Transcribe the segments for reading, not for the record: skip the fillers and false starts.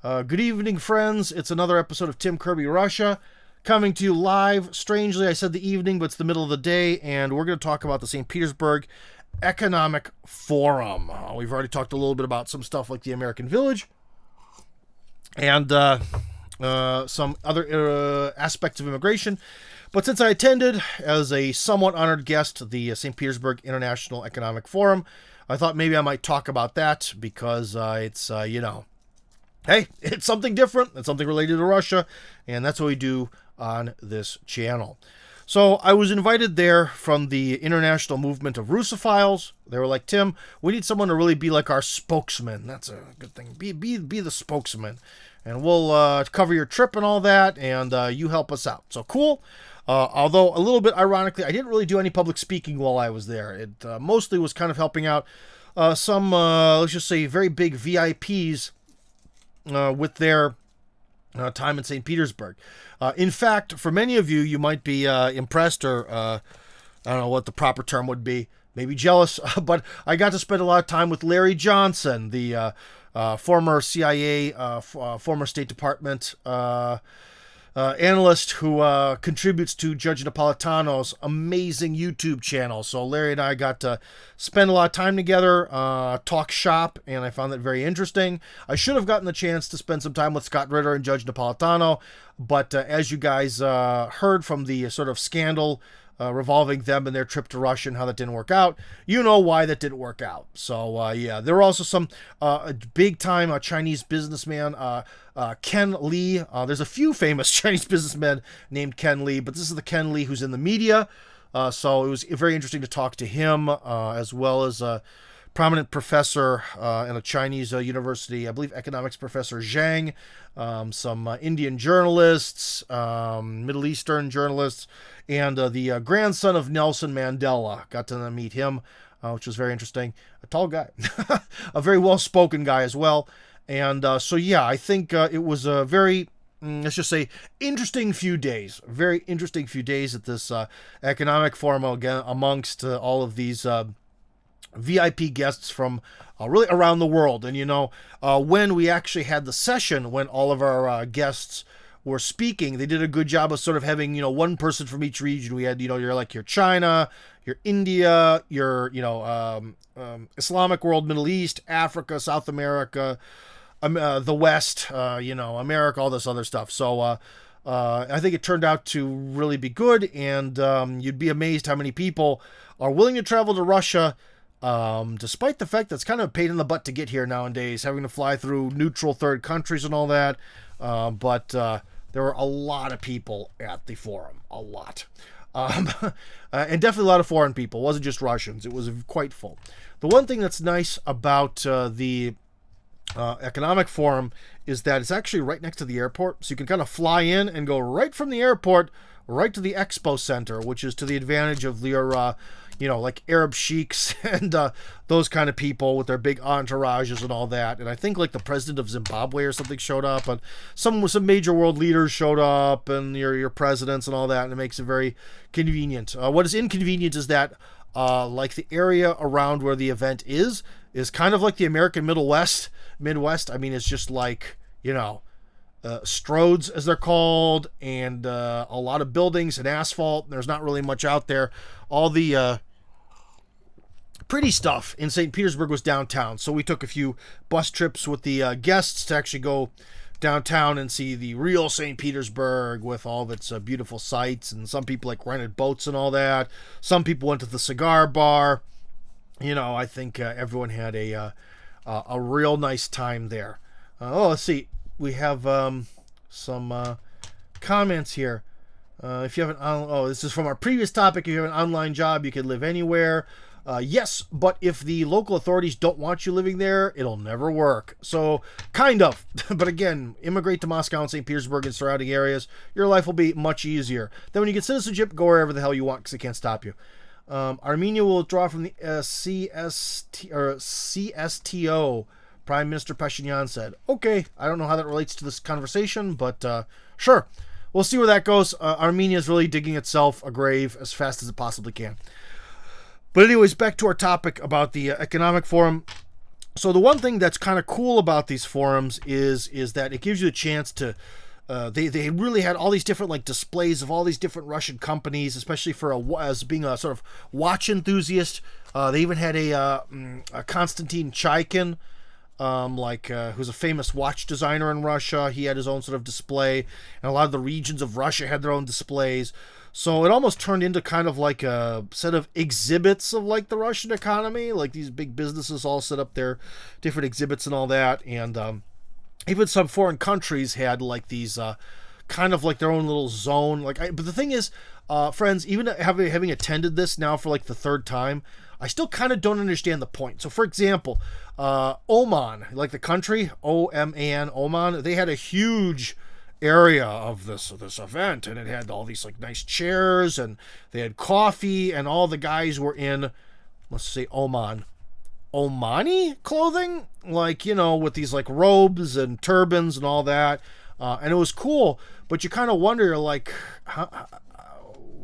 Good evening, friends. It's another episode of Kirby Russia, coming to you live. Strangely, I said the evening, but it's the middle of the day, and we're going to talk about the St. Petersburg Economic Forum. We've already talked a little bit about some stuff like the American Village and some other aspects of immigration. But since I attended as a somewhat honored guest the St. Petersburg International Economic Forum, I thought maybe I might talk about that because it's, hey, it's something different. It's something related to Russia, and that's what we do on this channel. So I was invited there from the International Movement of Russophiles. They were like, Tim, we need someone to really be like our spokesman. That's a good thing. Be the spokesman. And we'll cover your trip and all that, and you help us out. So cool. Although a little bit ironically, I didn't really do any public speaking while I was there. It mostly was kind of helping out some, let's just say, very big VIPs with their time in St. Petersburg. In fact, for many of you, you might be impressed or I don't know what the proper term would be, maybe jealous, but I got to spend a lot of time with Larry Johnson, the former CIA, former State Department analyst who contributes to Judge Napolitano's amazing YouTube channel. So Larry and I got to spend a lot of time together, talk shop, and I found that very interesting. I should have gotten the chance to spend some time with Scott Ritter and Judge Napolitano, but as you guys heard from the sort of scandal revolving them and their trip to Russia and how that didn't work out, you know why that didn't work out. So yeah, there were also some big time Chinese businessman, Ken Lee. There's a few famous Chinese businessmen named Ken Lee, but this is the Ken Lee who's in the media. So it was very interesting to talk to him, as well as a prominent professor in a Chinese university, I believe economics professor Zhang, some Indian journalists, Middle Eastern journalists, and the grandson of Nelson Mandela. Got to meet him, which was very interesting. A tall guy, a very well-spoken guy as well. And so, yeah, I think it was a very, let's just say, interesting few days. Very interesting few days at this economic forum, again, amongst all of these VIP guests from really around the world. And, when we actually had the session, when all of our guests were speaking, they did a good job of sort of having, one person from each region. We had, your China, your India, your, Islamic world, Middle East, Africa, South America, the West, America, all this other stuff. So I think it turned out to really be good, and you'd be amazed how many people are willing to travel to Russia, despite the fact that it's kind of a pain in the butt to get here nowadays, having to fly through neutral third countries and all that. But there were a lot of people at the forum, a lot. And definitely a lot of foreign people. It wasn't just Russians. It was quite full. The one thing that's nice about the economic forum is that it's actually right next to the airport. So you can kind of fly in and go right from the airport right to the expo center, which is to the advantage of your, like Arab sheiks and those kind of people with their big entourages and all that. And I think like the president of Zimbabwe or something showed up, and some major world leaders showed up, and your presidents and all that, and it makes it very convenient. What is inconvenient is that like the area around where the event is kind of like the American Midwest. I mean, it's just like, stroads, as they're called, and a lot of buildings and asphalt. There's not really much out there. All the pretty stuff in St. Petersburg was downtown, so we took a few bus trips with the guests to actually go downtown and see the real St. Petersburg with all of its beautiful sights, and some people rented boats and all that. Some people went to the cigar bar. I think everyone had a real nice time there. Let's see. We have some comments here. If you have this is from our previous topic. If you have an online job, you can live anywhere. Yes, but if the local authorities don't want you living there, it'll never work. So, kind of. But again, immigrate to Moscow and St. Petersburg and surrounding areas. Your life will be much easier. Then when you get citizenship, go wherever the hell you want because they can't stop you. Armenia will withdraw from the CSTO, Prime Minister Pashinyan said. Okay, I don't know how that relates to this conversation, but sure. We'll see where that goes. Armenia is really digging itself a grave as fast as it possibly can. But anyways, back to our topic about the economic forum. So the one thing that's kind of cool about these forums is that it gives you a chance to they really had all these different like displays of all these different Russian companies, especially for as being a sort of watch enthusiast. They even had a Konstantin Chaikin, who's a famous watch designer in Russia. He had his own sort of display, and a lot of the regions of Russia had their own displays. So it almost turned into kind of like a set of exhibits of like the Russian economy. Like these big businesses all set up their different exhibits and all that. And even some foreign countries had like these kind of like their own little zone. But the thing is, friends, even having attended this now for like the third time, I still kind of don't understand the point. So for example, Oman, like the country, Oman, Oman, they had a huge area of this event, and it had all these like nice chairs, and they had coffee, and all the guys were in, let's say, Omani clothing, like, you know, with these like robes and turbans and all that, and it was cool. But you kind of wonder, like,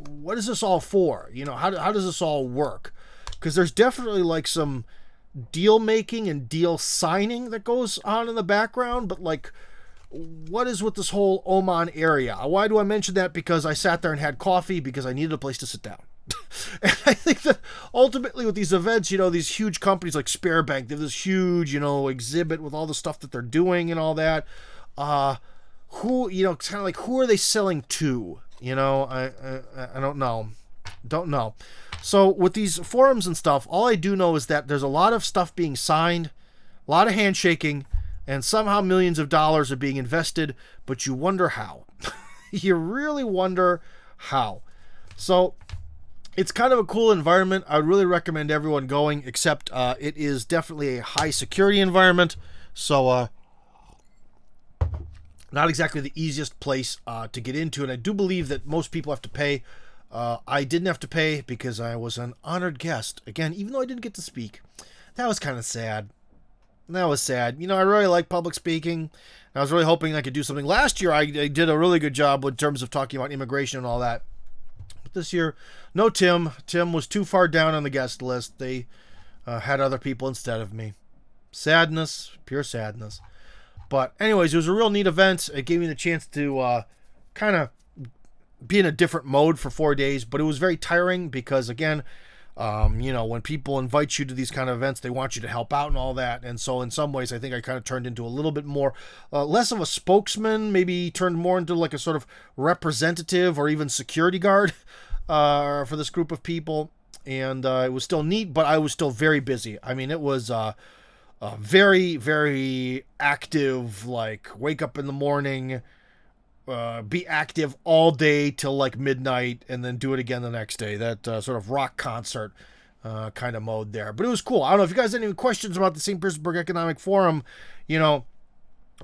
what is this all for? You know, how does this all work? Because there's definitely like some deal making and deal signing that goes on in the background, but like, what is with this whole Oman area? Why do I mention that? Because I sat there and had coffee because I needed a place to sit down. And I think that ultimately with these events, you know, these huge companies like Sparebank, they have this huge, you know, exhibit with all the stuff that they're doing and all that. Who, you know, kind of like, who are they selling to? You know, I don't know. Don't know. So with these forums and stuff, all I do know is that there's a lot of stuff being signed, a lot of handshaking, and somehow millions of dollars are being invested, but you wonder how. You really wonder how. So it's kind of a cool environment. I would really recommend everyone going, except it is definitely a high security environment. So not exactly the easiest place to get into. And I do believe that most people have to pay. I didn't have to pay because I was an honored guest. Again, even though I didn't get to speak. That was kind of sad. That was sad. You know, I really like public speaking. I was really hoping I could do something. Last year, I did a really good job in terms of talking about immigration and all that. But this year, no Tim. Tim was too far down on the guest list. They had other people instead of me. Sadness, pure sadness. But anyways, it was a real neat event. It gave me the chance to kind of be in a different mode for 4 days. But it was very tiring because, again, you know, when people invite you to these kind of events, they want you to help out and all that. And so in some ways, I think I kind of turned into a little bit more, less of a spokesman, maybe turned more into like a sort of representative or even security guard for this group of people. And it was still neat, but I was still very busy. I mean, it was very, very active, like wake up in the morning, be active all day till like midnight, and then do it again the next day. That sort of rock concert kind of mode there. But it was cool. I don't know if you guys had any questions about the St. Petersburg Economic Forum. You know,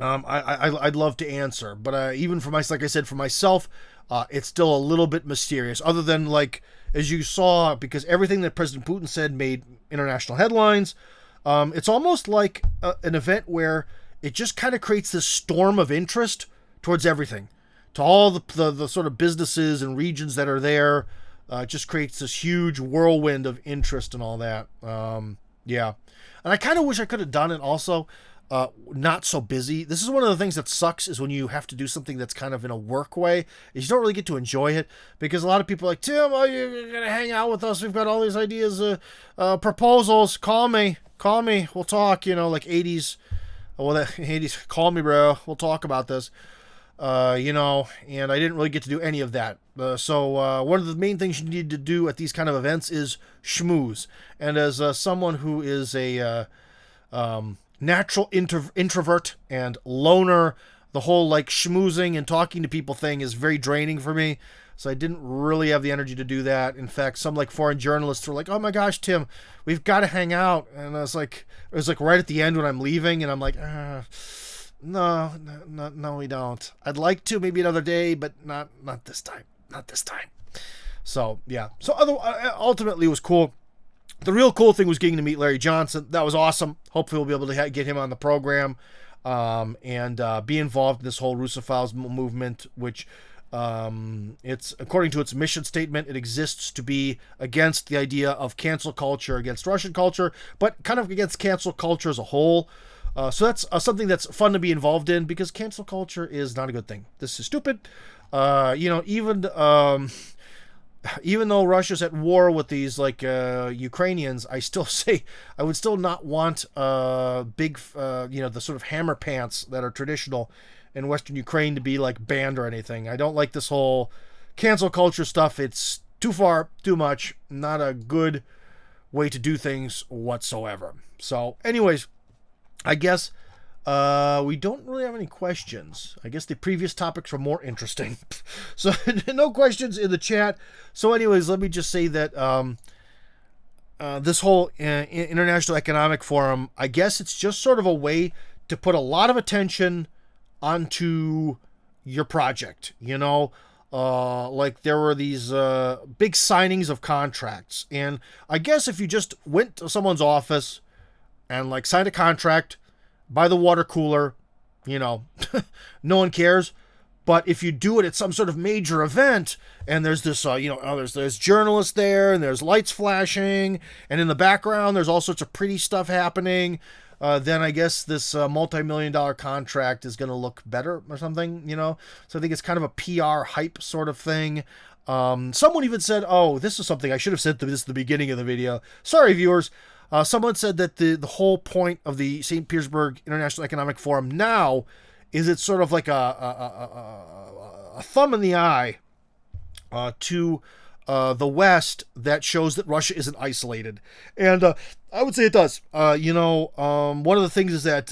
I'd love to answer. But even for like I said, for myself, it's still a little bit mysterious. Other than like, as you saw, because everything that President Putin said made international headlines. It's almost like an event where it just kind of creates this storm of interest towards everything, to all the sort of businesses and regions that are there. It just creates this huge whirlwind of interest and all that. Yeah. And I kind of wish I could have done it also not so busy. This is one of the things that sucks, is when you have to do something that's kind of in a work way, is you don't really get to enjoy it, because a lot of people are like, Tim, oh, you're going to hang out with us. We've got all these ideas, proposals. Call me. We'll talk, you know, like 80s. Well, the 80s, call me, bro. We'll talk about this. You know, and I didn't really get to do any of that. So one of the main things you need to do at these kind of events is schmooze. And as someone who is a natural introvert and loner, the whole like schmoozing and talking to people thing is very draining for me. So I didn't really have the energy to do that. In fact, some like foreign journalists were like, "Oh my gosh, Tim, we've got to hang out." And it was like right at the end when I'm leaving, and I'm like, No, we don't. I'd like to, maybe another day, but not this time. Not this time. So, yeah. So, ultimately, it was cool. The real cool thing was getting to meet Larry Johnson. That was awesome. Hopefully, we'll be able to get him on the program and be involved in this whole Russophiles movement, which It's according to its mission statement, it exists to be against the idea of cancel culture, against Russian culture, but kind of against cancel culture as a whole. So that's something that's fun to be involved in, because cancel culture is not a good thing. This is stupid. Even though Russia's at war with these Ukrainians, I still say I would still not want big the sort of hammer pants that are traditional in Western Ukraine to be like banned or anything. I don't like this whole cancel culture stuff. It's too far, too much, not a good way to do things whatsoever. So anyways, I guess we don't really have any questions. I guess the previous topics were more interesting. So no questions in the chat. So anyways, let me just say that this whole International Economic Forum, I guess it's just sort of a way to put a lot of attention onto your project. Like there were these big signings of contracts. And I guess if you just went to someone's office and like signed a contract by the water cooler, no one cares. But if you do it at some sort of major event, and there's this, there's journalists there, and there's lights flashing, and in the background there's all sorts of pretty stuff happening, then I guess this multi-million-dollar contract is going to look better or something, So I think it's kind of a PR hype sort of thing. Someone even said, oh, this is something I should have said this at the beginning of the video. Sorry, viewers. Someone said that the whole point of the St. Petersburg International Economic Forum now is it's sort of like a thumb in the eye to the West that shows that Russia isn't isolated. And I would say it does. One of the things is that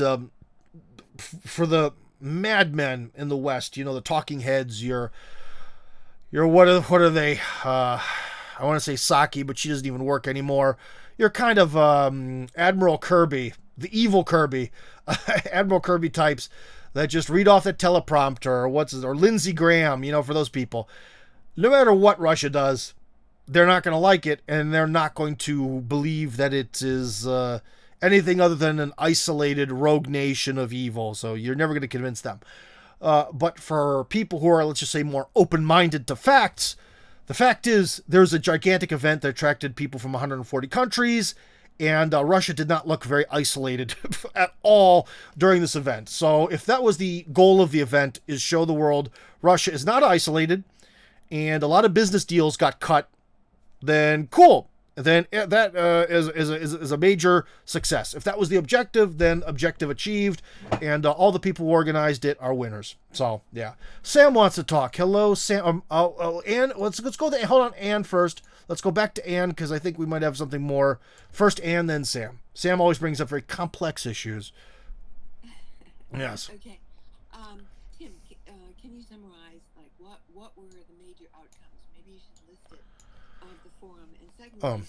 for the madmen in the West, the talking heads, your what are they? I want to say Saki, but she doesn't even work anymore. You're kind of Admiral Kirby, the evil Kirby, Admiral Kirby types that just read off the teleprompter, or Lindsey Graham, for those people. No matter what Russia does, they're not going to like it, and they're not going to believe that it is anything other than an isolated rogue nation of evil. So you're never going to convince them. But for people who are, let's just say, more open-minded to facts, the fact is there's a gigantic event that attracted people from 140 countries, and Russia did not look very isolated at all during this event. So if that was the goal of the event, is show the world Russia is not isolated, and a lot of business deals got cut, then cool. Then that is a major success. If that was the objective, then objective achieved, and all the people who organized it are winners. So yeah, Sam wants to talk. Hello, Sam. Anne. Let's go to hold on, Anne first. Let's go back to Anne because I think we might have something more. First Anne, then Sam. Sam always brings up very complex issues. Yes. Okay, Tim, can you summarize what were the major outcomes? Maybe you should list it of the forum. And secondly,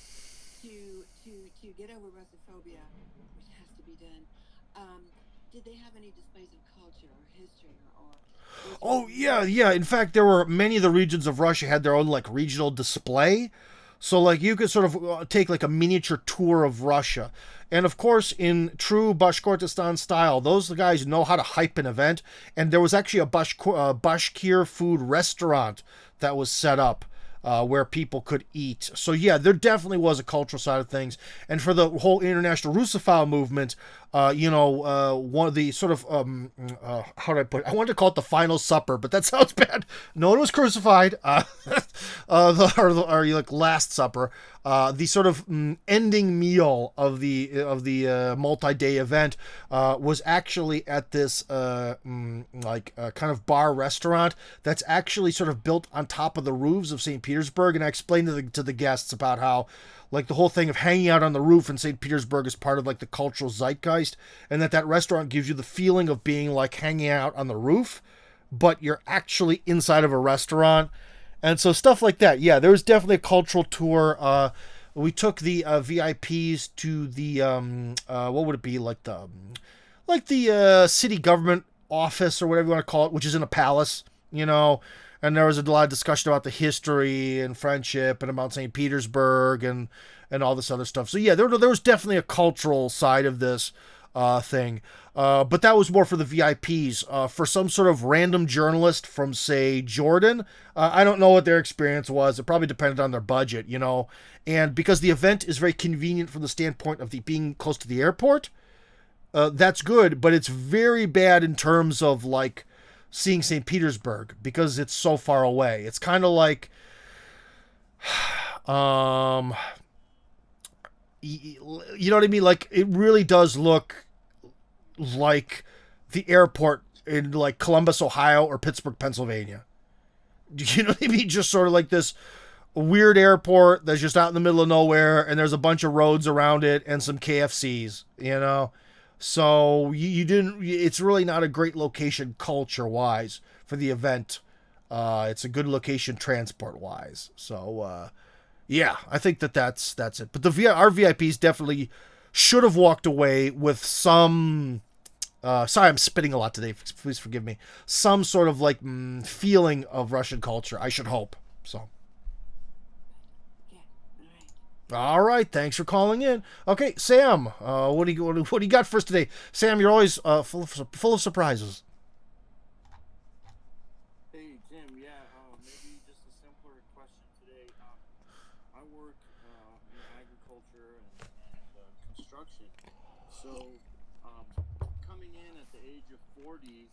to get over Russophobia, which has to be done, did they have any displays of culture or history or Oh yeah. In fact, there were many of the regions of Russia had their own like regional display. So like you could sort of take like a miniature tour of Russia. And of course, in true Bashkortostan style, those guys know how to hype an event. And there was actually a Bashkir food restaurant that was set up where people could eat. So yeah, there definitely was a cultural side of things. And for the whole international Russophile movement, one of the sort of, how do I put it? I wanted to call it the final supper, but that sounds bad. No one was crucified. Or like Last Supper, the sort of ending meal of the multi-day event was actually at this kind of bar restaurant that's actually sort of built on top of the roofs of St. Petersburg. And I explained to the guests about how like the whole thing of hanging out on the roof in St. Petersburg is part of like the cultural zeitgeist, and that restaurant gives you the feeling of being like hanging out on the roof, but you're actually inside of a restaurant. And so stuff like that. Yeah, there was definitely a cultural tour. We took the VIPs to the what would it be, like the city government office or whatever you want to call it, which is in a palace, And there was a lot of discussion about the history and friendship and about St. Petersburg and all this other stuff. So yeah, there was definitely a cultural side of this. thing. But that was more for the VIPs. For some sort of random journalist from, say, Jordan, I don't know what their experience was. It probably depended on their budget, you know. And because the event is very convenient from the standpoint of the being close to the airport, that's good. But it's very bad in terms of, like, seeing St. Petersburg because it's so far away. It's kind of like, you know what I mean? Like, it really does look like the airport in, like, Columbus, Ohio or Pittsburgh, Pennsylvania. You know what I mean? Just sort of like this weird airport that's just out in the middle of nowhere, and there's a bunch of roads around it and some KFCs, you know? So you didn't, it's really not a great location culture wise for the event. It's a good location transport wise. So, yeah, I think that's it. But our VIPs definitely should have walked away with some, sorry, I'm spitting a lot today. Please forgive me. Some sort of, like, feeling of Russian culture, I should hope. So. All right, thanks for calling in. Okay, Sam, what do you got for us today? Sam, you're always full of surprises. Hey Jim, yeah, maybe just a simpler question today. I work in agriculture and construction. So, coming in at the age of 40,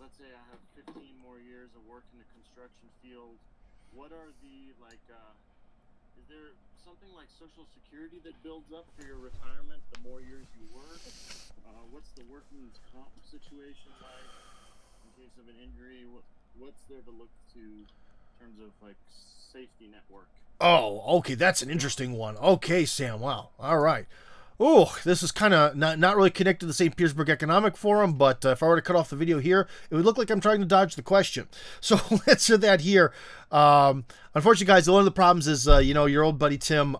let's say I have 15 more years of work in the construction field. What are the, like, is there something like Social Security that builds up for your retirement the more years you work? What's the workman's comp situation like in case of an injury? What's there to look to in terms of, like, safety network? Oh, okay, that's an interesting one. Okay, Sam, wow. All right. Oh, this is kind of not really connected to the St. Petersburg Economic Forum, but if I were to cut off the video here, it would look like I'm trying to dodge the question. So let's do that here. Unfortunately, guys, one of the problems is, you know, your old buddy Tim,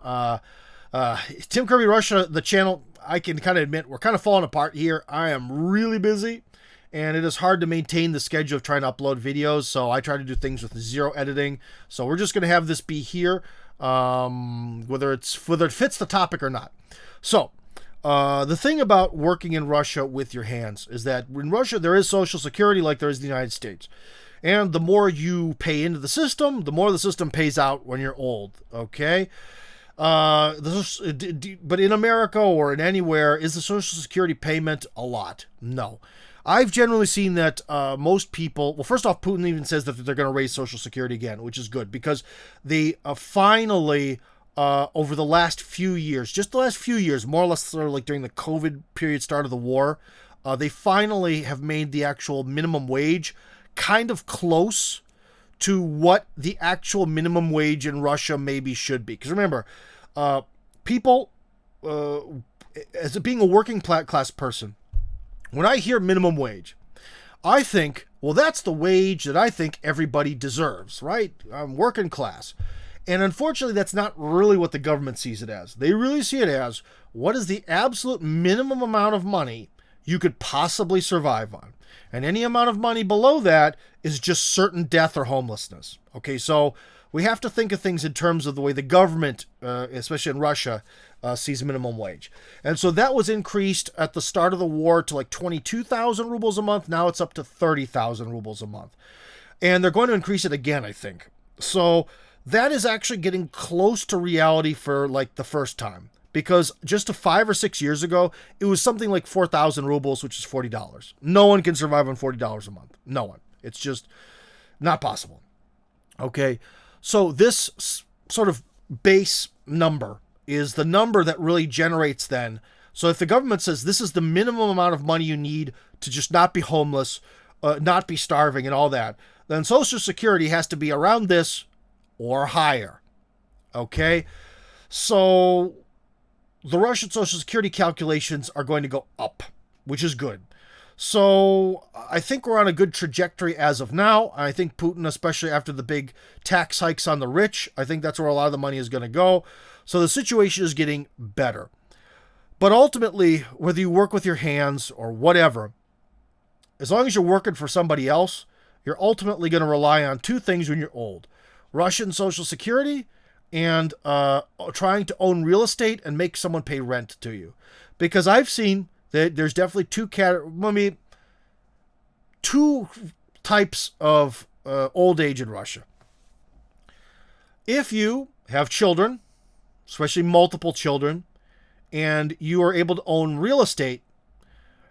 Tim Kirby Russia, the channel, I can kind of admit, we're kind of falling apart here. I am really busy, and it is hard to maintain the schedule of trying to upload videos, so I try to do things with zero editing. So we're just going to have this be here, whether it fits the topic or not. So, the thing about working in Russia with your hands is that in Russia there is Social Security like there is in the United States. And the more you pay into the system, the more the system pays out when you're old, okay? But in America or in anywhere, is the Social Security payment a lot? No. I've generally seen that most people, well, first off, Putin even says that they're going to raise Social Security again, which is good because they finally... over the last few years, just the last few years, more or less sort of like during the COVID period, start of the war, they finally have made the actual minimum wage kind of close to what the actual minimum wage in Russia maybe should be. Because remember, people, as being a working class person, when I hear minimum wage, I think, well, that's the wage that I think everybody deserves, right? I'm working class. And unfortunately, that's not really what the government sees it as. They really see it as, what is the absolute minimum amount of money you could possibly survive on? And any amount of money below that is just certain death or homelessness. Okay, so we have to think of things in terms of the way the government, especially in Russia, sees minimum wage. And so that was increased at the start of the war to like 22,000 rubles a month. Now it's up to 30,000 rubles a month. And they're going to increase it again, I think. So... that is actually getting close to reality for, like, the first time. Because just 5 or 6 years ago, it was something like 4,000 rubles, which is $40. No one can survive on $40 a month. No one. It's just not possible. Okay? So this sort of base number is the number that really generates then. So if the government says this is the minimum amount of money you need to just not be homeless, not be starving and all that, then Social Security has to be around this or higher. Okay? So the Russian Social Security calculations are going to go up, which is good. So I think we're on a good trajectory as of now. I think Putin, especially after the big tax hikes on the rich, I think that's where a lot of the money is going to go. So the situation is getting better. But ultimately, whether you work with your hands or whatever, as long as you're working for somebody else, you're ultimately going to rely on two things when you're old. Russian Social Security and trying to own real estate and make someone pay rent to you. Because I've seen There's definitely two types of old age in Russia. If you have children, especially multiple children, and you are able to own real estate,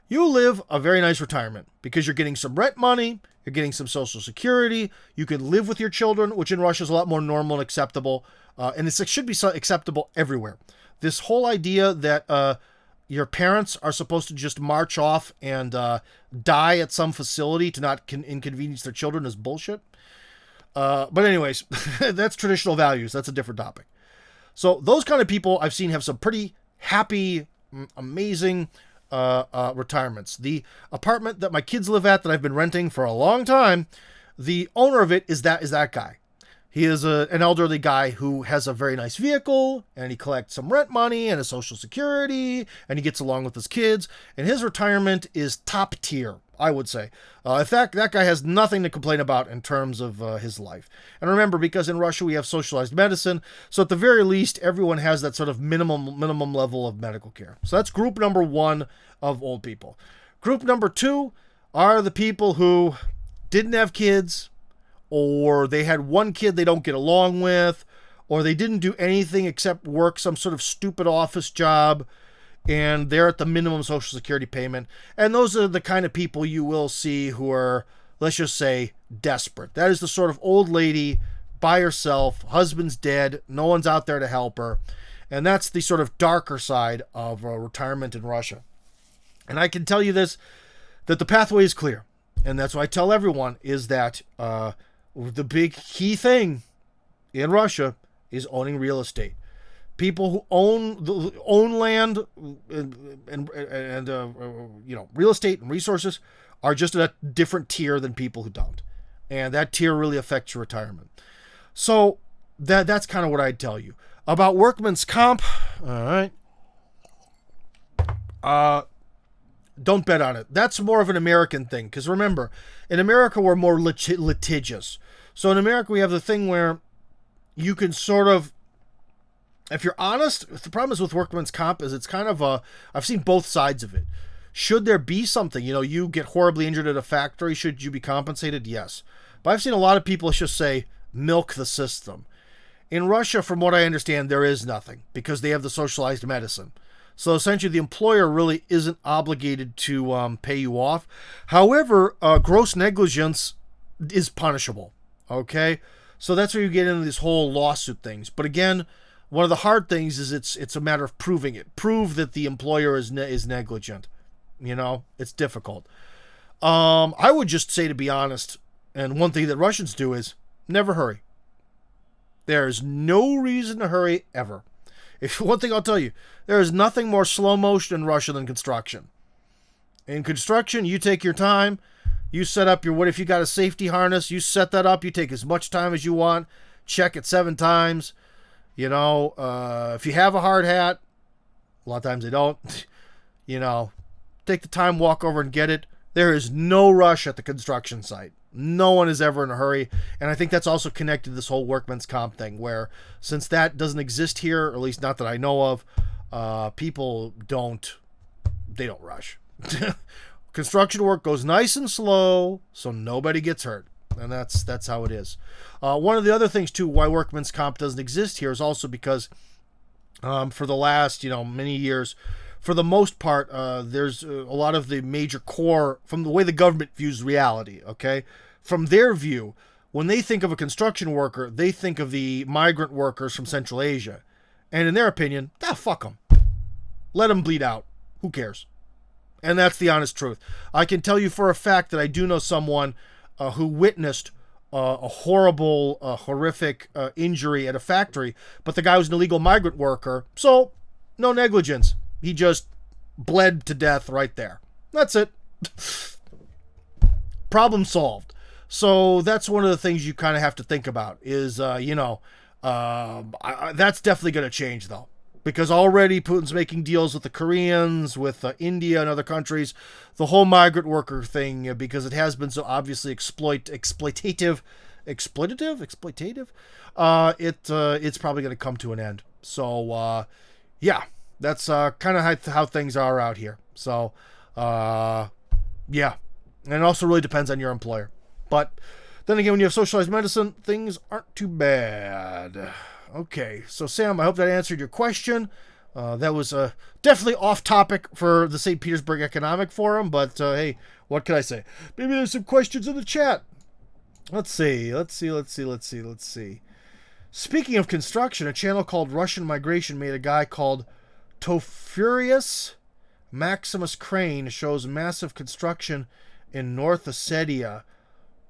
you live a very nice retirement because you're getting some rent money, you're getting some social security, you can live with your children, which in Russia is a lot more normal and acceptable, and it should be acceptable everywhere. This whole idea that your parents are supposed to just march off and die at some facility to not inconvenience their children is bullshit. But anyways, that's traditional values. That's a different topic. So those kind of people I've seen have some pretty happy, amazing retirements. The apartment that my kids live at that I've been renting for a long time, the owner of it is that guy. He is an elderly guy who has a very nice vehicle, and he collects some rent money and a social security, and he gets along with his kids, and his retirement is top tier, I would say. In fact, that guy has nothing to complain about in terms of his life. And remember, because in Russia we have socialized medicine, so at the very least, everyone has that sort of minimum level of medical care. So that's group number one of old people. Group number two are the people who didn't have kids, or they had one kid they don't get along with, or they didn't do anything except work some sort of stupid office job, and they're at the minimum social security payment. And those are the kind of people you will see who are, let's just say, desperate. That is the sort of old lady by herself, husband's dead, no one's out there to help her. And that's the sort of darker side of retirement in Russia. And I can tell you this, that the pathway is clear. And that's what I tell everyone, is that the big key thing in Russia is owning real estate. People who own land and real estate and resources are just at a different tier than people who don't, and that tier really affects your retirement. So that's kind of what I'd tell you about workman's comp. All right. Don't bet on it. That's more of an American thing, because remember, in America we're more litigious. So in America we have the thing where you can sort of, if you're honest, the problem is with workman's comp is it's kind of I've seen both sides of it. Should there be something, you get horribly injured at a factory, should you be compensated? Yes. But I've seen a lot of people just say, milk the system. In Russia, from what I understand, there is nothing, because they have the socialized medicine. So essentially, the employer really isn't obligated to pay you off. However, gross negligence is punishable. Okay? So that's where you get into this whole lawsuit things. But again, one of the hard things is it's a matter of proving it. Prove that the employer is negligent. It's difficult. I would just say, to be honest, and one thing that Russians do is never hurry. There is no reason to hurry ever. One thing I'll tell you, there is nothing more slow motion in Russia than construction. In construction, you take your time. You set up what if you got a safety harness, you set that up. You take as much time as you want. Check it 7 times. If you have a hard hat, a lot of times they don't. Take the time, walk over and get it. There is no rush at the construction site. No one is ever in a hurry. And I think that's also connected to this whole workman's comp thing, where since that doesn't exist here, or at least not that I know of, people don't rush. Construction work goes nice and slow, so nobody gets hurt. And that's how it is. One of the other things, too, why workman's comp doesn't exist here is also because for the last, many years, for the most part, there's a lot of the major core, from the way the government views reality, okay? From their view, when they think of a construction worker, they think of the migrant workers from Central Asia. And in their opinion, fuck them. Let them bleed out. Who cares? And that's the honest truth. I can tell you for a fact that I do know someone who witnessed a horrible, horrific injury at a factory, but the guy was an illegal migrant worker, so no negligence. He just bled to death right there. That's it. Problem solved. So that's one of the things you kind of have to think about is, that's definitely going to change, though. Because already Putin's making deals with the Koreans, with India and other countries. The whole migrant worker thing, because it has been so obviously exploitative, it's probably going to come to an end. So, yeah, that's kind of how things are out here. So, yeah. And it also really depends on your employer. But then again, when you have socialized medicine, things aren't too bad. Okay, so Sam, I hope that answered your question. That was definitely off topic for the St. Petersburg Economic Forum, but hey, what can I say? Maybe there's some questions in the chat. Let's see. Speaking of construction, a channel called Russian Migration made a guy called Tofurius Maximus Crane shows massive construction in North Ossetia.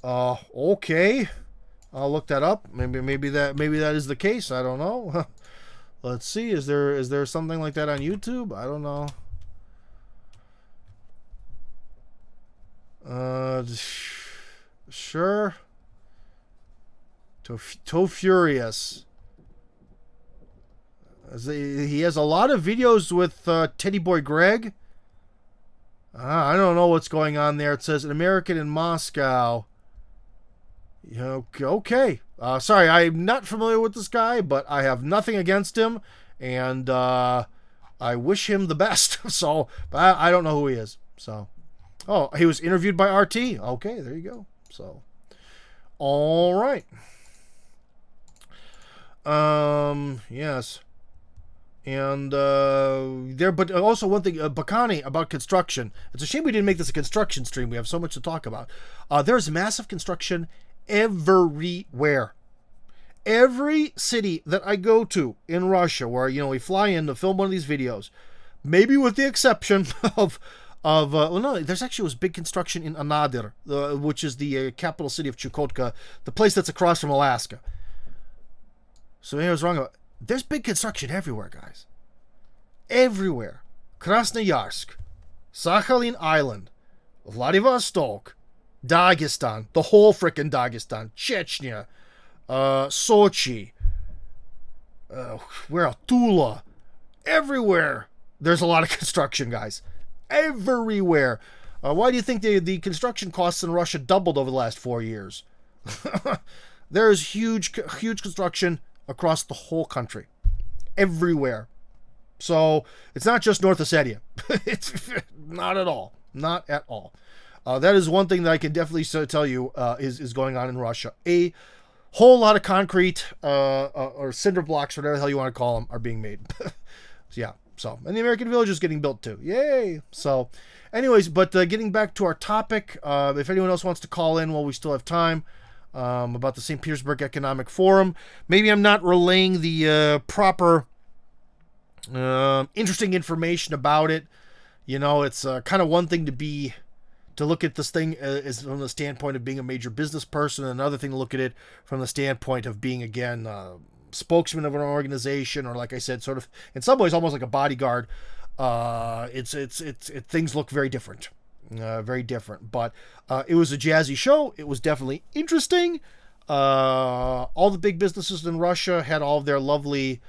Okay. I'll look that up. Maybe that is the case. I don't know. Let's see. Is there something like that on YouTube? I don't know. Sure. Tofurious. He has a lot of videos with Teddy Boy Greg. I don't know what's going on there. It says an American in Moscow. Okay. Sorry, I'm not familiar with this guy, but I have nothing against him, and I wish him the best. So, but I don't know who he is. So, oh, he was interviewed by RT. Okay, there you go. So, all right. Yes. And but also one thing, Bakani, about construction. It's a shame we didn't make this a construction stream. We have so much to talk about. There's massive construction everywhere. Every city that I go to in Russia, where we fly in to film one of these videos, maybe with the exception of well, no, there's actually was big construction in Anadyr, which is the capital city of Chukotka, the place that's across from Alaska. So I was wrong. There's big construction everywhere, guys. Everywhere. Krasnoyarsk, Sakhalin Island, Vladivostok, Dagestan, the whole frickin' Dagestan, Chechnya, Sochi, where else? Tula. Everywhere there's a lot of construction, guys. Everywhere. Why do you think the construction costs in Russia doubled over the last 4 years? There's huge construction across the whole country. Everywhere. So, it's not just North Ossetia. It's not at all. Not at all. That is one thing that I can definitely tell you is going on in Russia. A whole lot of concrete or cinder blocks, whatever the hell you want to call them, are being made. So, yeah. So, and the American Village is getting built too. Yay! So, anyways, but getting back to our topic, if anyone else wants to call in while we still have time, about the St. Petersburg Economic Forum. Maybe I'm not relaying the proper interesting information about it. It's kind of one thing to look at this thing as from the standpoint of being a major business person, and another thing to look at it from the standpoint of being, again, spokesman of an organization, or like I said, sort of in some ways almost like a bodyguard. Things look very different. Very different, but it was a jazzy show. It was definitely interesting. All the big businesses in Russia had all of their lovely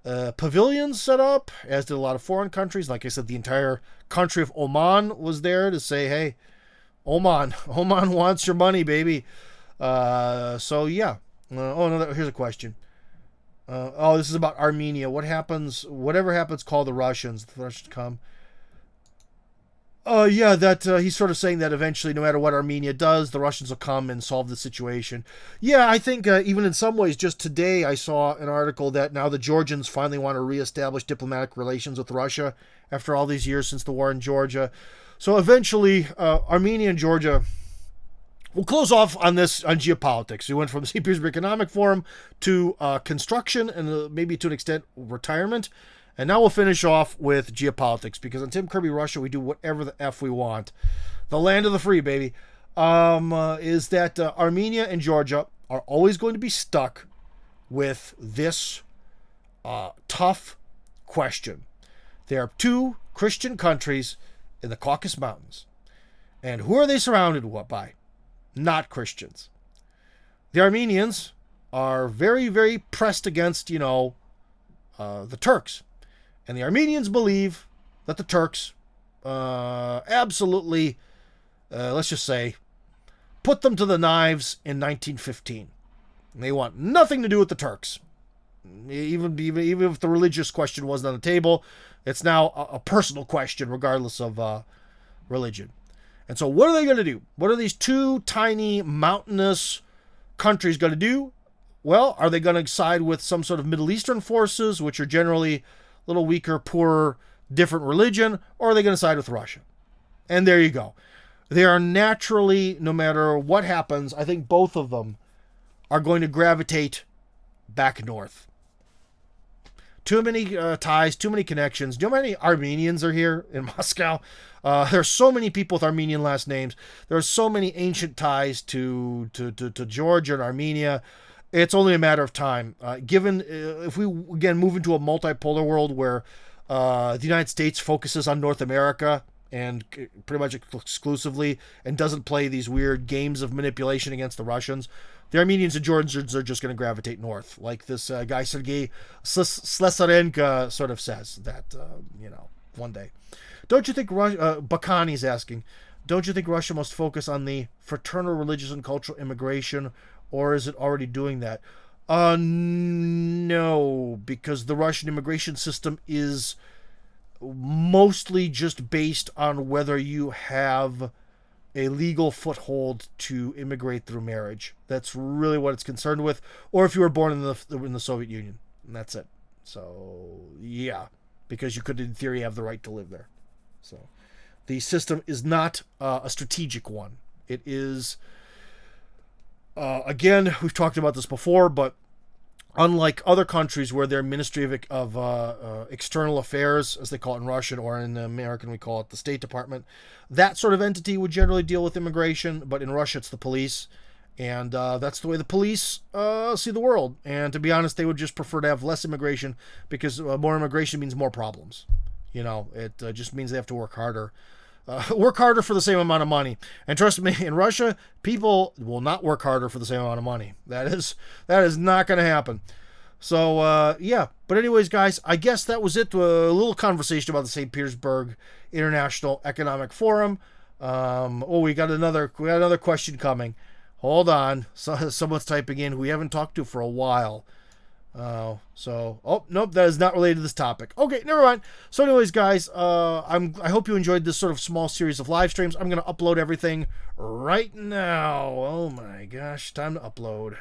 pavilions set up, as did a lot of foreign countries. Like I said, the entire country of Oman was there to say, hey, Oman wants your money, baby. So yeah. Here's a question. This is about Armenia. Whatever happens, call the Russians. The Russians come. He's sort of saying that eventually, no matter what Armenia does, the Russians will come and solve the situation. Yeah, I think even in some ways, just today I saw an article that now the Georgians finally want to reestablish diplomatic relations with Russia after all these years since the war in Georgia. So eventually, Armenia and Georgia will close off on geopolitics. We went from the St. Petersburg Economic Forum to construction and maybe to an extent retirement. And now we'll finish off with geopolitics, because on Tim Kirby Russia, we do whatever the F we want. The land of the free, baby. Is that Armenia and Georgia are always going to be stuck with this tough question. There are two Christian countries in the Caucasus Mountains. And who are they surrounded by? Not Christians. The Armenians are very, very pressed against, the Turks. And the Armenians believe that the Turks absolutely, let's just say, put them to the knives in 1915. And they want nothing to do with the Turks. Even if the religious question wasn't on the table, it's now a personal question, regardless of religion. And so, what are they going to do? What are these two tiny mountainous countries going to do? Well, are they going to side with some sort of Middle Eastern forces, which are generally a little weaker, poorer, different religion, or are they going to side with Russia? And there you go. They are naturally, no matter what happens, I think both of them are going to gravitate back north. Too many ties, too many connections. Do you know how many Armenians are here in Moscow? There's so many people with Armenian last names. There are so many ancient ties to Georgia and Armenia. It's only a matter of time. Given if we again move into a multipolar world where the United States focuses on North America and pretty much exclusively, and doesn't play these weird games of manipulation against the Russians, the Armenians and Georgians are just going to gravitate north, like this guy Sergei Slesarenko sort of says that one day. Don't you think Bakani's asking? Don't you think Russia must focus on the fraternal religious and cultural immigration, or is it already doing that? No, because the Russian immigration system is mostly just based on whether you have a legal foothold to immigrate through marriage. That's really what it's concerned with, or if you were born in the Soviet Union, and that's it. So yeah, because you could in theory have the right to live there. So the system is not a strategic one. It is again, we've talked about this before, but unlike other countries where their Ministry of External Affairs, as they call it in Russian, or in American we call it the State Department, that sort of entity would generally deal with immigration, but in Russia it's the police, and that's the way the police see the world. And to be honest, they would just prefer to have less immigration, because more immigration means more problems. It just means they have to work harder. Work harder for the same amount of money. And trust me, in Russia, people will not work harder for the same amount of money. That is not going to happen. So, yeah. But anyways, guys, I guess that was it. A little conversation about the St. Petersburg International Economic Forum. We got another question coming. Hold on. Someone's typing in who we haven't talked to for a while. Nope, that is not related to this topic. Okay, never mind. So anyways, guys, I hope you enjoyed this sort of small series of live streams. I'm going to upload everything right now. Oh my gosh, time to upload.